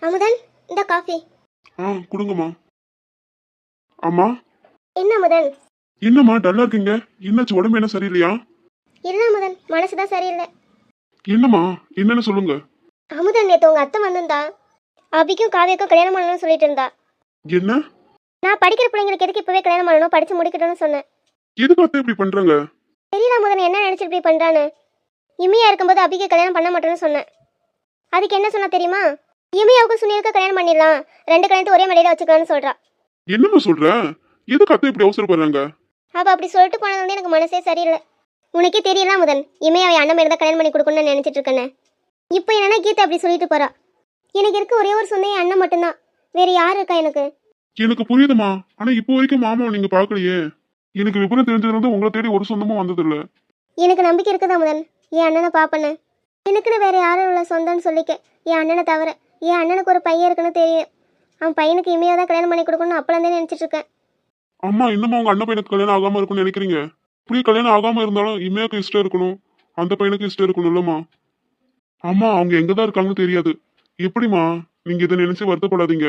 அமுதன், இந்த காஃபி. கொடுங்கம்மா. அம்மா. என்ன அமுதன்? என்னம்மா டல்லா இருக்கீங்க? என்னாச்சு, உடம்பு என்ன சரியில்லையா? இல்ல அமுதன், மனசுதான் சரியில்லை. என்னம்மா, என்னன்னு சொல்லுங்க. அமுதன், நேத்து உங்க அத்தை வந்திருந்தா. அபிக்கும் காவியக்கும் கல்யாணம் பண்ணணும்னு சொல்லிட்டு இருந்தா. என்ன? நான் படிக்கிற பிள்ளைங்களுக்கு எதுக்கு இப்பவே கல்யாணம் பண்ணணும், படிச்சு முடிக்கட்டும்னு சொன்னேன். எதுக்கு அத்தை இப்படி பண்றாங்க? தெரியல அமுதன், என்ன நினைச்சு இப்படி பண்றான்னு. இமையா இருக்கும்போது அபிக்கு கல்யாணம் பண்ண மாட்டேன்னு சொன்னேன். அதுக்கு என்ன சொன்னா தெரியுமா? இமையாவுக்கும் சுனிலுக்கு கல்யாணம் பண்ணிடலாம், 2 கல்யாணத்தை ஒரே மேடையில வச்சுக்கலாம்னு சொல்றா. என்னம்மா சொல்ற? எதுக்கு அத்தை இப்படி அவசரப்படுறாங்க? அப்ப அப்படி சொல்லிட்டு போனது வந்து எனக்கு மனசே சரியில்லை. உனக்கே தெரியல முதன், இமையாவை அண்ணன் மேல தான் கல்யாணம் பண்ணி கொடுக்கணும்னு நினைச்சிட்டு இருக்கேன்னு. இப்போ என்னன்னா கீதா அப்படி சொல்லிட்டு போறா. எனக்கு இருக்க ஒரே ஒரு சொந்த என் அண்ணன் மட்டும்தான், வேற யாரு இருக்கா எனக்கு? எனக்கு புரியுதுமா, ஆனா இப்போ வரைக்கும் மாமாவை நீங்க பாக்கலையே. எனக்கு விபரம் தெரிஞ்சதுல இருந்து உங்களை தேடி ஒரு சொந்தமும் வந்தது இல்ல. எனக்கு நம்பிக்கை இருக்குதா முதன், என் அண்ணனை பாப்பண்ணு. எனக்குன்னு வேற யாரும் உள்ள சொந்தம்னு சொல்லிக்க என் அண்ணனை தவிர. என் அண்ணனுக்கு ஒரு பையன் இருக்குன்னு தெரியும். அவன் பையனுக்கு இமையா தான் கல்யாணம் பண்ணி கொடுக்கணும்னு அப்பளந்தே நினைச்சிட்டு இருக்கேன். அம்மா, இன்னமும் உங்க அண்ணன் பையனுக்கு கல்யாணம் ஆகாம இருக்கும்னு நினைக்கிறீங்க? இப்படி கல்யாணம் ஆகாம இருந்தாலும் இமையாக்கு இஷ்டம் இருக்கணும், அந்த பையனுக்கு இஷ்டம் இருக்கணும் இல்லம்மா. அம்மா, அவங்க எங்கதான் இருக்காங்கன்னு தெரியாது. எப்படிமா நீங்க இதை நினைச்சு வருத்தப்படாதீங்க.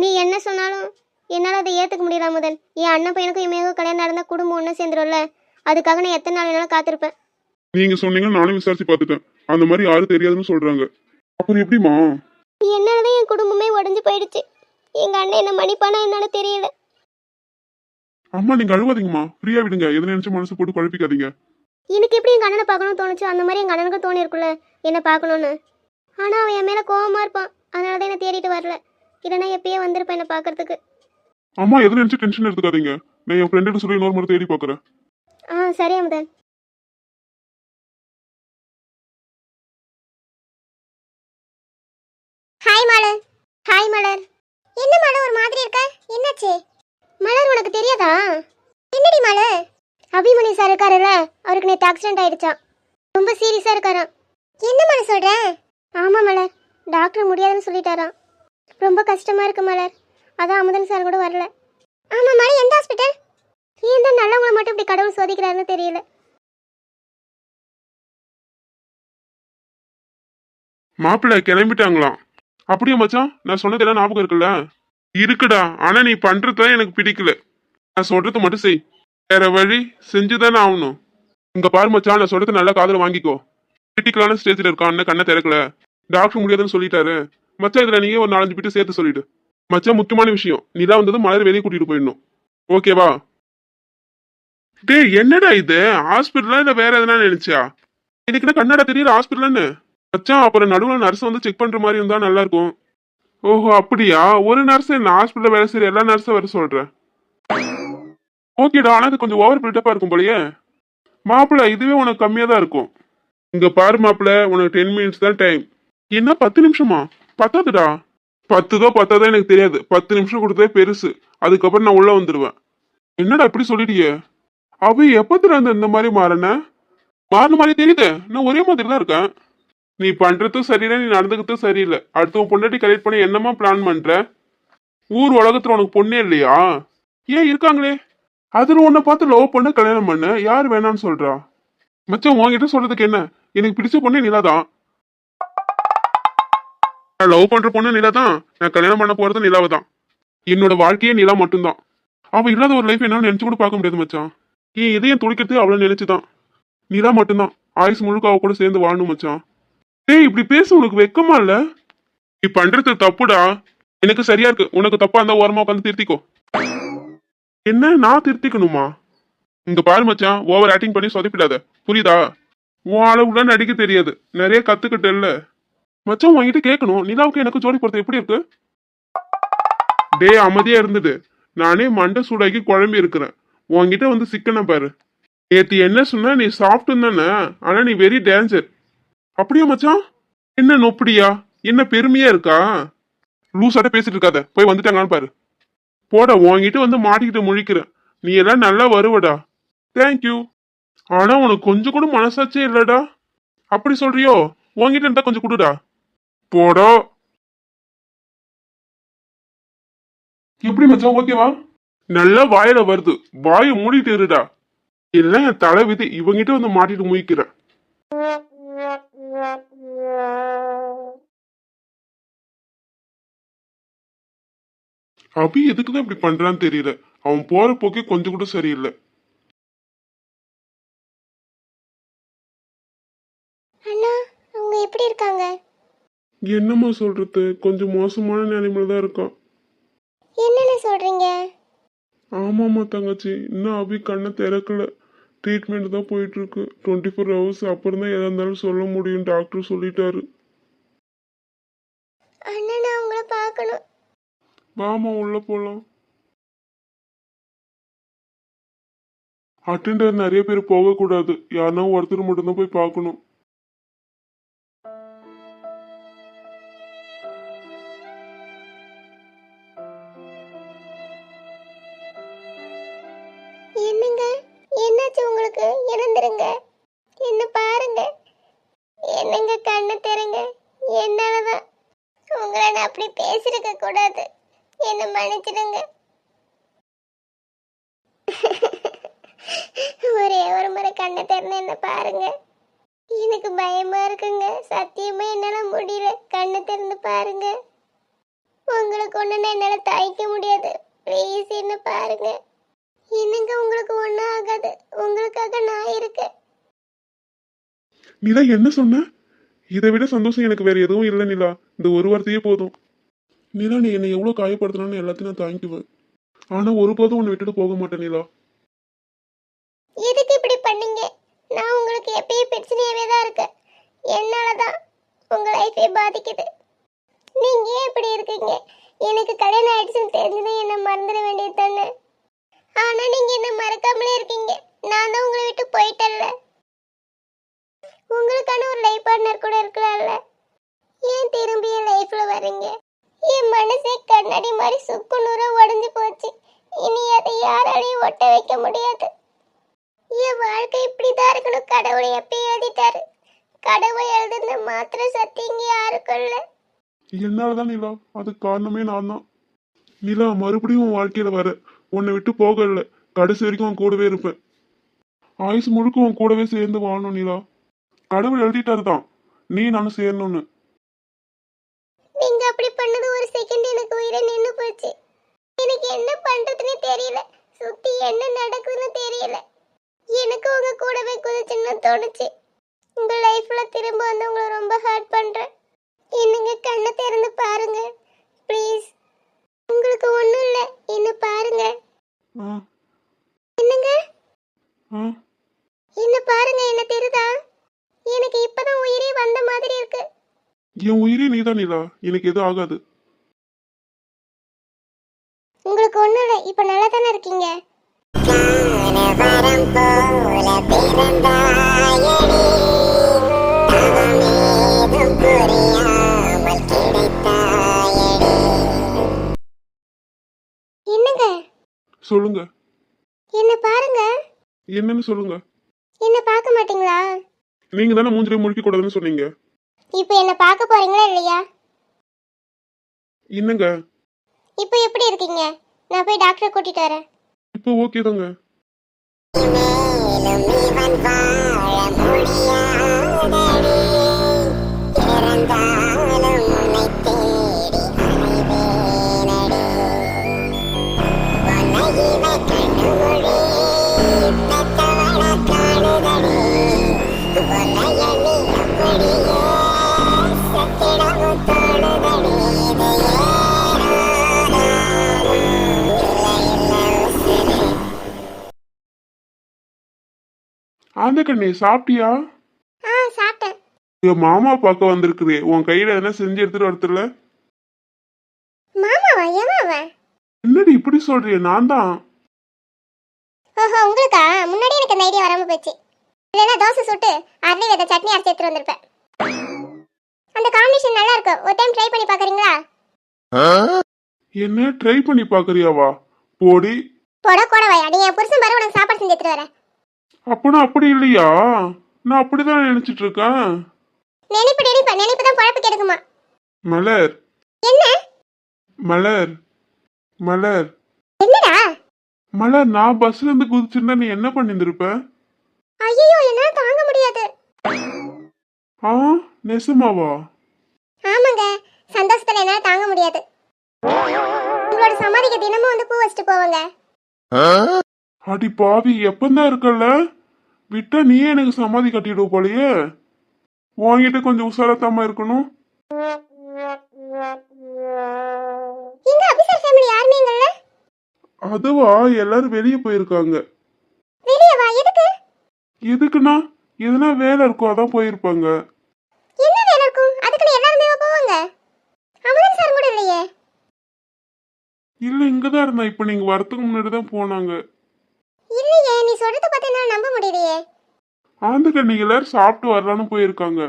நீ என்ன சொன்னாலும் என்னால அதை ஏத்துக்க முடியல முதன். என் அண்ணன் பையனுக்கும் இமையாவுக்கும் கல்யாணம் நடந்தா குடும்பம் ஒண்ணு சேர்ந்துரும்ல, அதுக்காக நான் எத்தனை நாள் வேணாலும் காத்திருப்பேன். நீங்க சொன்னீங்கன்னு நானும் விசாரிச்சு பார்த்துட்டேன். அந்த மாதிரி யாரும் தெரியாதுன்னு சொல்றாங்க. அப்புறம் எப்படிமா? என்னாலதான் என் குடும்பமே உடஞ்சு போயிடுச்சு. எங்க அண்ணன் என்ன மன்னிப்பானா என்னால தெரியல. அம்மா, நீங்க அழுவாதீங்கம்மா, ஃப்ரீயா விடுங்க. எதை நினைச்சு மனசு போட்டு குழப்பிக்காதீங்க. எனக்கு எப்படி எங்க அண்ணனை பார்க்கணும்னு தோணுச்சு, அந்த மாதிரி எங்க அண்ணனுக்கு தோணி இருக்குல்ல என்ன பார்க்கணும்னு. ஆனா அவன் என் மேல கோவமா இருப்பான், அதனாலதான் என்ன தேடிட்டு வரல. இல்லைன்னா எப்பயே வந்திருப்பேன் என்ன பாக்குறதுக்கு. அம்மா, எதை நினைச்சு டென்ஷன் எடுத்துக்காதீங்க. நான் என் ஃப்ரெண்டு சொல்லி இன்னொரு முறை தேடி பாக்குறேன். சரி அமுதன். ஹாய் மலர். ஹாய் மலர். என்ன மலர் ஒரு மாதிரி இருக்க, என்னாச்சு? மலர், உனக்கு தெரியாதா? என்னடி மலர்? அபிமணி சார் இருக்காருல்ல, அவருக்கு நேற்று ஆக்சிடென்ட் ஆயிடுச்சான். ரொம்ப சீரியஸா இருக்காராம். என்ன மலர் சொல்ற? ஆமா மலர், டாக்டர் முடியாதுன்னு சொல்லிட்டாராம். ரொம்ப கஷ்டமா இருக்கு மலர், அதான் அமுதன் சார் கூட வரல. ஆமா மலர், எந்த ஹாஸ்பிட்டல்? ஏன் தான் நல்லவங்களை மட்டும் இப்படி கடவுள் சோதிக்கிறாருன்னு தெரியல. மாப்பிள்ளை கிளம்பிட்டாங்களாம். அப்படியே மச்சான், நான் சொன்னதெல்லாம் ஞாபகம் இருக்குல்ல? இருக்குடா, ஆனா நீ பண்றதுதான் எனக்கு பிடிக்கல. நான் சொல்றது மட்டும் செய், வேற வழி செஞ்சுதானே ஆகணும். இங்க பாரு மச்சான், நான் சொல்றது நல்லா காதுல வாங்கிக்கோ. கிரிட்டிக்கலான ஸ்டேஜ்ல இருக்கான், அண்ணன் கண்ணை திறக்கல, டாக்டர் முடியாதுன்னு சொல்லிட்டாரு மச்சான். இதுல நீங்க ஒரு 4-5 பேட்டு சேர்த்து சொல்லிடு மச்சான். முக்கியமான விஷயம், நிலா வந்ததும் மலர் வெளியே கூட்டிட்டு போயிடணும், ஓகேவா? டேய், என்னடா இது, ஹாஸ்பிட்டலா இல்ல வேற எதனா நினைச்சா? இதுக்குன்னா கண்ணாடா தெரியல ஹாஸ்பிட்டல்னு மச்சான். அப்புறம் நடுவில் நர்ஸ் வந்து செக் பண்ற மாதிரி இருந்தா நல்லா இருக்கும். ஓஹோ அப்படியா? ஒரு நர்ஸ் என்ன ஹாஸ்பிட்டல் வேலை செய்யற எல்லா நர்ஸும் வர சொல்றேன். ஓகேடா, ஆனா அது கொஞ்சம் ஓவர் பில்டப்பா இருக்கும் போலயே. மாப்பிள்ள, இதுவே உனக்கு கம்மியா தான் இருக்கும். இங்க பாரு மாப்பிள்ள, உனக்கு 10 மினிட்ஸ் தான் டைம். என்ன 10 நிமிஷமா? பத்தாதுடா. 10 எனக்கு தெரியாது, 10 நிமிஷம் கொடுத்ததே பெருசு. அதுக்கப்புறம் நான் உள்ள வந்துடுவேன். என்னடா இப்படி சொல்லிட்டியே? அவ எப்பத்துல இருந்து இந்த மாதிரி மாறின மாதிரி தெரியுது? நான் ஒரே மாதிரி தான் இருக்கேன். நீ பண்றதும் சரியில்லை, நீ நடந்துக்கிறதும் சரியில்லை. அடுத்தவன் பொண்டாட்டி கலெக்ட் பண்ணி என்னமா பிளான் பண்ற? ஊர் உலகத்துல உனக்கு பொண்ணே இல்லையா? ஏன் இருக்காங்களே, அதுல உன்னை பார்த்து லவ் பண்ண கல்யாணம் பண்ண யாரு வேணான்னு சொல்றா? மச்சான், உன்கிட்ட சொல்றதுக்கு என்ன? எனக்கு பிடிச்ச பொண்ணு நிலாதான். நான் லவ் பண்ற பொண்ணு நிலாதான், நான் கல்யாணம் பண்ண போறது நிலாவை தான். என்னோட வாழ்க்கையே நிலா மட்டும்தான். அவ இல்லாத ஒரு லைஃப் என்னால நினைச்சு கூட பார்க்க முடியாது மச்சான். என் இதயம் துடிக்கிறது அவளை நினைச்சுதான். நிலா மட்டும்தான், ஆயுஸ் முழுக்க அவ கூட சேர்ந்து வாழணும் மச்சான். டேய், இப்படி பேச உனக்கு வெக்கமா இல்ல? நீ பண்றது தப்புடா. எனக்கு சரியா இருக்கு, உனக்கு தப்பா இருந்தா ஓரமா உட்காந்து திருத்திக்கோ. என்ன, நான் திருத்திக்கணுமா? இங்க பாரு மச்சான், ஓவர் ஆக்டிங் பண்ணி சொதப்பிடாத, புரியுதா? உன் அளவுல நடிக்க தெரியாது, நிறைய கத்துக்கிட்ட இல்ல மச்சான். உன்கிட்ட கேட்கணும், நிலாவுக்கு எனக்கு ஜோடி பொறுத்த எப்படி இருக்கு? டேய், அமைதியா இருந்தது. நானே மண்டை சூடாக்கி குழம்பி இருக்கிறேன், உன்கிட்ட வந்து சிக்கன பாரு. நேத்து என்ன சொன்ன நீ சாப்பிட்டு தானே, ஆனா நீ வெரி டேஞ்சர். அப்படியா மச்சான்? என்ன நொப்படியா? என்ன பெருமையா இருக்கா? லூசாட்ட பேசிட்டு இருக்காத, போய் வந்துட்டாங்கன்னு பாரு. போடா, உன்கிட்ட வந்து மாட்டிக்கிட்டு முழிக்கிறேன். நீ எல்லாம் நல்லா வருவடா. தேங்க்யூ. ஆனா உனக்கு கொஞ்சம் கூட மனசாச்சே இல்லடா. அப்படி சொல்றியோ? உன்கிட்ட இருந்தா கொஞ்சம் குடுடா. போடா. எப்படி மச்சான், ஓகேவா? நல்லா வாயில வருது, வாயை மூடிட்டு இருடா. இல்ல என் தலை விதி, இவங்கிட்ட வந்து மாட்டிட்டு முழிக்கிறேன். அபி எதுக்குதான் இப்படி பண்றான்னு தெரியல. அவன் போற போக்கே கொஞ்சம் கூட சரியில்லை. அண்ணா அவங்க எப்படி இருக்காங்க? என்னம்மா சொல்றது, கொஞ்சம் மோசமான நிலைமையில தான் இருக்கான். என்னென்ன சொல்றீங்க? ஆமாம்மா தங்கச்சி, இன்னும் அபி கண்ணை திறக்கல. ட்ரீட்மெண்ட் தான் போயிட்டு இருக்கு. 24 hours அப்புறம் தான் எதா இருந்தாலும் சொல்ல முடியும், டாக்டர் சொல்லிட்டாரு. அண்ணா நான் உங்களை பார்க்கணும். வாமா உள்ள போலாம். அட்டெண்டர் நிறைய பேர் போகக்கூடாது, யாருன்னா ஒருத்தர் மட்டும்தான் போய் பார்க்கணும். என்னங்க என்னாச்சு உங்களுக்கு? இறந்துருங்க, என்ன பாருங்க. என்னங்க கண்ணு தெருங்க. என்னாலதான் உங்களை நான் அப்படி பேசிருக்க கூடாது. என்ன மன்னிச்சிடுங்க. ஒரே ஒரு முறை கண்ணை திறந்து என்ன பாருங்க. எனக்கு பயமா இருக்குங்க, சத்தியமா என்னால முடியல. கண்ணை திறந்து பாருங்க. உங்களுக்கு ஒண்ணு என்னால தாய்க்க முடியாது. ப்ளீஸ் என்ன பாருங்க. என்னங்க உங்களுக்கு ஒண்ணும் ஆகாது, உங்களுக்காக நான் இருக்கேன். நிலா என்ன சொன்ன? இதை விட சந்தோஷம் எனக்கு வேற எதுவும் இல்லை நிலா. இந்த ஒரு வார்த்தையே போதும். நிலா, நீ என்னை எவ்வளவு காயப்படுத்தினாலும் எல்லாத்தையும் நான் தாங்கிக்குவேன். ஆனா ஒருபோதும் உன்னை விட்டுட்டு போக மாட்டேன் நிலா. எதுக்கு இப்படி பண்ணீங்க? நான் உங்களுக்கு எப்பயும் பிரச்சனையாவே தான் இருக்கேன். என்னாலதான் உங்க லைஃபே பாதிக்குது. நீங்க ஏன் இப்படி இருக்கீங்க? எனக்கு கல்யாணம் ஆயிடுச்சுன்னு தெரிஞ்சதும் என்ன மறந்துட வேண்டியது தானே. ஆனா நீங்க என்ன மறக்காமலே இருக்கீங்க. நான் தான் உங்களை விட்டு போயிட்டேன்ல. உங்களுக்கான ஒரு லைஃப் பார்ட்னர் கூட இருக்கலாம்ல. ஏன் திரும்பி என் லைஃப்ல வரீங்க? என் மனசே கண்ணாடி மாதிரி சுக்கு நூறா உடஞ்சு போச்சு. இனி அதை யாராலையும் ஒட்ட வைக்க முடியாது. என் வாழ்க்கை இப்படிதான் இருக்கணும் கடவுளை எப்பயும் எழுதிட்டாரு. கடவுள் எழுதுன மாத்திர சக்தி இங்க யாருக்கும் இல்ல. என்னாலதான் நிலா, அதுக்கு காரணமே நான் தான். நிலா, மறுபடியும் உன் வாழ்க்கையில வர, உன்னை விட்டு போகல. கடைசி வரைக்கும் உன் கூடவே இருப்பேன். ஆயுசு முழுக்க உன் கூடவே சேர்ந்து வாழணும் நிலா. கடவுள் எழுதிட்டாரு தான், நீ நானும் சேரணும்னு. நீங்க அப்படி பண்ணது ஒரு செகண்ட் எனக்கு உயிரை நின்னு போச்சு. எனக்கு என்ன பண்றதுன்னு தெரியல. சுத்தி என்ன நடக்குதுன்னு தெரியல. எனக்கு உங்க கூடவே குதிச்சுன்னு தோணுச்சு. உங்க லைஃப்ல திரும்ப வந்து உங்களை ரொம்ப ஹர்ட் பண்றேன். என்னங்க கண்ணை திறந்து பாருங்க ப்ளீஸ். உங்களுக்கு ஒண்ணும் இல்ல, என்ன பாருங்க. ஆ என்னங்க ஆ என்ன பாருங்க, என்ன தெரியுதா? எனக்கு இப்பதான் உயிரே வந்த மாதிரி இருக்கு. என் உயிரே நீதான் நிலா, எனக்கு எதுவும் ஆகாது. உங்களுக்கு ஒண்ணும் இல்ல, இப்ப நல்லா தானே இருக்கீங்க. என்னங்க சொல்லுங்க. என்ன பாருங்க. என்னன்னு சொல்லுங்க. என்ன பார்க்க மாட்டீங்களா? நீங்க தானே மூஞ்சிலே முழிக்க கூடாதுன்னு சொன்னீங்க. இப்போ என்ன பார்க்க போறீங்களா இல்லையா? என்னங்க? இப்போ எப்படி இருக்கீங்க? நான் போய் டாக்டரை கூட்டிட்டு வரேன். இப்போ ஓகே தாங்க. ஆந்த கண்ணே, சாப்பிட்டியா? சாப்பிட்டேன். என் மாமா பார்க்க வந்திருக்குதே, உன் கையில எதனா செஞ்சு எடுத்துட்டு வரத்துல? மாமாவா? எவன் அவன்? என்னடி இப்படி சொல்றிய? நான் தான். ஓஹோ உங்களுக்கா? முன்னாடி எனக்கு அந்த ஐடியா வராம போச்சு. இல்லைன்னா தோசை சுட்டு அரளி வித சட்னி அரைச்சி எடுத்துட்டு வந்திருப்பேன். அந்த காம்பினேஷன் நல்லா இருக்கும். ஒரு டைம் ட்ரை பண்ணி பார்க்கறீங்களா? என்ன ட்ரை பண்ணி பாக்குறியாவா? போடி. போட கோடவாயா, நீ என் புருஷன் பாரு, உனக்கு சாப்பாடு செஞ்சு எடுத்துட்டு வரேன். அப்பனா அப்படி இல்லையா? நான் அப்படிதான் நினைச்சிட்டு இருக்கேன். நினைப்பு தான் பழப்பு கெடுக்குமா? மலர். என்ன மலர். மலர். என்னடா? மலர், நான் பஸ்ல இருந்து குதிச்சிருந்தா நீ என்ன பண்ணிருப்ப? ஐயோ, என்னால தாங்க முடியாது. ஆ, நெசமாவா? ஆமாங்க, சந்தோஷத்துல என்னால தாங்க முடியாது. உங்களோட சமாதிக்கு தினமும் வந்து பூ வச்சுட்டு போவாங்க. அடி பாவி, எப்பந்தான் இருக்கல? விட்டா நீயே எனக்கு சமாதி கட்டிடுவ போலயே. வாங்கிட்டு கொஞ்சம் உசாரத்தாம இருக்கணும். எங்க அபிசர் ஃபேமிலி யாருமே இல்ல? அதுவா, எல்லாரும் வெளியே போயிருக்காங்க. வெளிய வா. எதுக்கு? எதுக்குன்னா எதுனா வேலை இருக்கும், அதான் போயிருப்பாங்க. என்ன வேலை இருக்கும்? அதுக்கு எல்லாருமே போவாங்க. அமுதன் சார் கூட இல்லையே. இல்ல, இங்கதான் இருந்தா. இப்ப நீங்க வரதுக்கு முன்னாடி தான் போனாங்க. இல்லையே, நீ சொல்றத பார்த்தா என்னால நம்ப முடியலையே. ஆந்துக்க நீங்க எல்லாரும் சாப்பிட்டு வரலான்னு போயிருக்காங்க.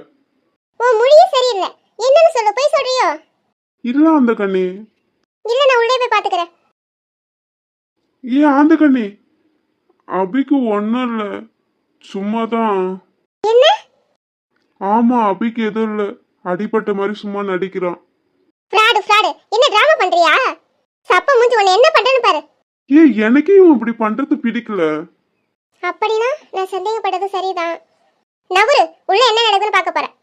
ஓ, மொழியே சரியில்லை. என்னன்னு சொல்லு, போய் சொல்றியோ? இல்ல அந்த கண்ணி. இல்ல, நான் உள்ளே போய் பாத்துக்கிறேன். ஏன் ஆந்த கண்ணி? அபிக்கு ஒன்னும் இல்ல, சும்மாதான். என்ன? ஆமா, அபிக்கு எதுவும் இல்ல, அடிபட்ட மாதிரி சும்மா நடிக்கிறான். ஃப்ராடு. என்ன டிராமா பண்றியா? சப்ப மூஞ்சி, உன்னை என்ன பண்றேன்னு பாரு. எனக்கே இவன் இப்படி பண்றது பிடிக்கல. அப்படினா நான் சந்தேகப்பட்டது சரிதான். நவரு, உள்ள என்ன நடக்குதுன்னு பார்க்க போறேன்.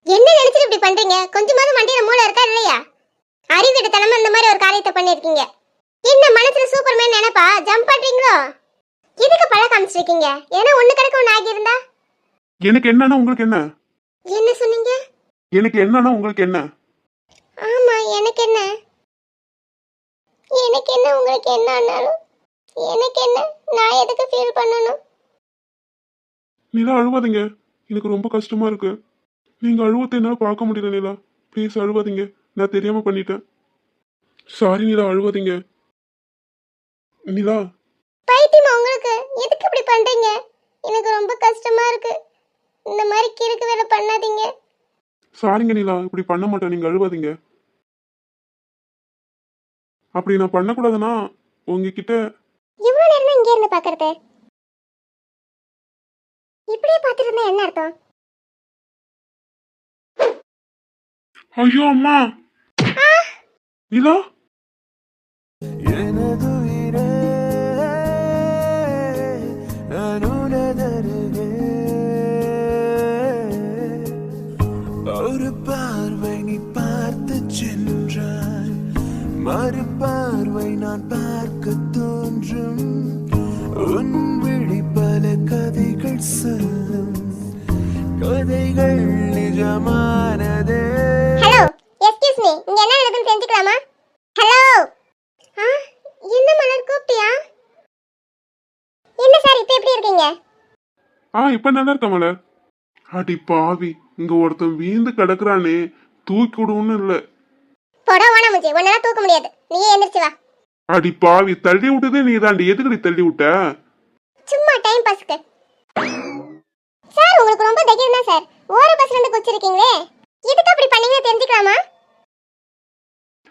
என்ன நினைச்சிட்டு இப்படி பண்றீங்க? கொஞ்சமாவது மண்டையில மூளை இருக்கா இல்லையா? அறிவிடத்தனமா இந்த மாதிரி ஒரு காரியத்தை பண்ணிருக்கீங்க. என்ன மனசுல சூப்பர்மேன் நினைப்பா ஜம்ப் பண்றீங்களோ? எதுக்கு பழ காமிச்சிருக்கீங்க? ஏன்னா ஒண்ணு கிடக்க ஒண்ணு ஆகி இருந்தா? எனக்கு என்னன்னா உங்களுக்கு என்ன? என்ன சொன்னீங்க? எனக்கு என்னன்னா உங்களுக்கு என்ன? ஆமா, எனக்கு என்ன உங்களுக்கு என்ன ஆனாலும் எனக்கு என்ன? நான் எதுக்கு ஃபீல் பண்ணணும்? நிலா, அழுவாதீங்க. எனக்கு ரொம்ப கஷ்டமா இருக்கு. நீங்க அழுவத்தை என்னால பார்க்க முடியல நிலா. ப்ளீஸ் அழுவாதீங்க. நான் தெரியாம பண்ணிட்டேன். சாரி நிலா, அழுவாதீங்க. நிலா. பைத்தியமா உங்களுக்கு? எதுக்கு இப்படி பண்றீங்க? எனக்கு ரொம்ப கஷ்டமா இருக்கு. இந்த மாதிரி கிறுக்கு வேலை பண்ணாதீங்க. சாரிங்க நிலா, இப்படி பண்ண மாட்டேன். நீங்க அழுவாதீங்க. அப்படி நான் பண்ணக்கூடாதுன்னா உங்ககிட்ட. இவ்வளவு நேரம் இங்கே இருந்து பாக்குறது, இப்படியே பார்த்துட்டு இருந்தா என்ன அர்த்தம்? ஐயோ அம்மா. நிலா. ஒரு பார்வை நீ பார்த்து சென்றாய், மறுபார்வை நான் பார்க்க தோன்றும். உன் விழி பல கதைகள் சொல்லும், கதைகள் நிஜமானதே. ஹலோ, எக்ஸ்கியூஸ் மீ, இங்க என்ன நடக்குதுன்னு தெரிஞ்சுக்கலாமா? ஹலோ. என்ன மலர் கூப்பிட்டியா? என்ன சார், இப்ப எப்படி இருக்கீங்க? இப்ப நல்லா இருக்க மலர். அடி பாவி, இங்க ஒருத்தன் வீந்து கிடக்குறானே, தூக்கி விடுவோன்னு இல்ல. போடா ஓனா முஞ்சி, உன்னால தூக்க முடியாது. நீயே எந்திரிச்சு வா. அடி பாவி, தள்ளி விட்டதே நீ தாண்டி. எதுக்கு தள்ளி விட்ட? சும்மா டைம் பாஸ்க்கு. சார், உங்களுக்கு ரொம்ப தைரியம் தான் சார். ஓர பஸ்ல இருந்து குச்சிருக்கீங்களே, எதுக்கு அப்படி பண்ணீங்கன்னு தெரிஞ்சுக்கலாமா?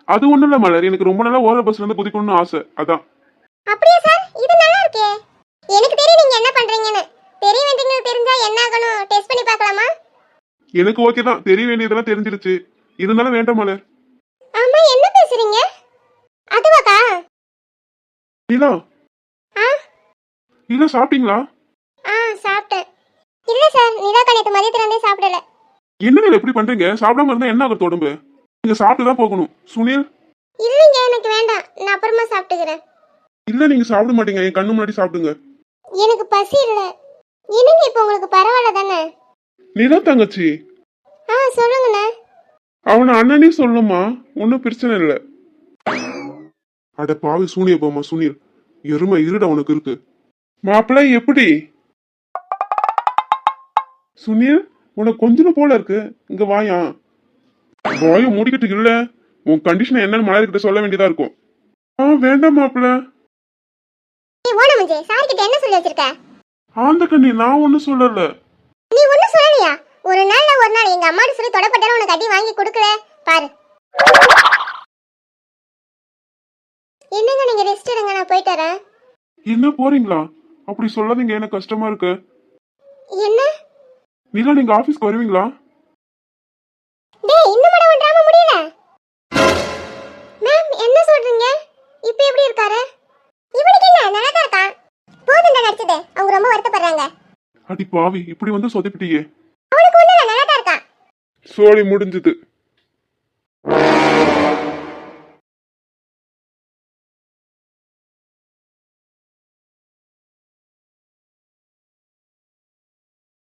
அது ஒண்ணும் இல்ல மலர், எனக்கு ரொம்ப நாளா ஓர பஸ்ல இருந்து குதிக்கணும்னு ஆசை, அதான். அப்படியே சார், இது நல்லா இருக்கே. எனக்கு தெரியும் நீங்க என்ன பண்றீங்கன்னு. தெரிய வேண்டியது தெரிஞ்சா என்ன ஆகணும் டெஸ்ட் பண்ணி பார்க்கலாமா? எனக்கு ஓகே தான், தெரிய வேண்டியதெல்லாம் தெரிஞ்சிருச்சு. இருந்தாலும் வேண்டாம் மலர். ஆமா, என்ன பேசுறீங்க? அதுவாக்கா? நிலா. நிலா, சாப்பிட்டீங்களா? சாப்பிட்டேன். இல்ல சார், நிலா கணித்து மதியத்துல இருந்தே சாப்பிடல. என்ன நிலா இப்படி பண்றீங்க? சாப்பிடாம இருந்தா என்ன ஆகுது உடம்பு? நீங்க சாப்பிட்டு தான் போகணும். சுனில். இல்லைங்க, எனக்கு வேண்டாம். நான் அப்புறமா சாப்பிட்டுக்கிறேன். இல்ல, நீங்க சாப்பிட மாட்டீங்க. என் கண்ணு முன்னாடி சாப்பிடுங்க. எனக்கு பசி இல்ல. என்னங்க இப்ப உங்களுக்கு பரவாயில்ல தானே? நிலா தங்கச்சி. சொல்லுங்கண்ணே. அவனை அண்ணனே சொல்லுமா, ஒன்னும் பிரச்சனை இல்ல. அட பாவி சூனிய போமா சுனில், எருமை இருட உனக்கு இருக்கு. மாப்பிள்ளை எப்படி? சுனில், உனக்கு கொஞ்சம் போல இருக்கு, இங்க வாயா. வாயை மூடிக்கிட்டு இல்ல, உன் கண்டிஷன் என்னன்னு மலர்கிட்ட சொல்ல வேண்டியதா இருக்கும். வேண்டாம் மாப்பிள்ள. நீ ஓனமுஞ்சே சார் கிட்ட என்ன சொல்லி வச்சிருக்க? ஆந்த கண்ணி நான் ஒன்னும் சொல்லல. நீ ஒன்னும் சொல்லலையா? ஒரு நாள் எங்க அம்மாட்ட சொல்லி தொடப்பட்டாலும் உனக்கு அடி வாங்கி கொடுக்கல பாரு. என்னங்க நீங்க ரெஸ்ட் எடுங்க, நான் போயிட்டு வரேன். என்ன போறீங்களா? அப்படி சொல்லாதீங்க, எனக்கு கஷ்டமா இருக்கு. என்ன? நீங்க நீங்க ஆபீஸ்க்கு வருவீங்களா? டேய் இன்னும் மட ஒன்றாம முடியல. மேம் என்ன சொல்றீங்க? இப்போ எப்படி இருக்காரு? இவனுக்கு என்ன நல்லா தான் இருக்கான். போதுண்டா நடிச்சது. அவங்க ரொம்ப வருத்தப்படுறாங்க. அடி பாவி, இப்படி வந்து சொதப்பிட்டியே. அவனுக்கு ஒண்ணு நல்லா தான் இருக்கான். சோழி முடிஞ்சது.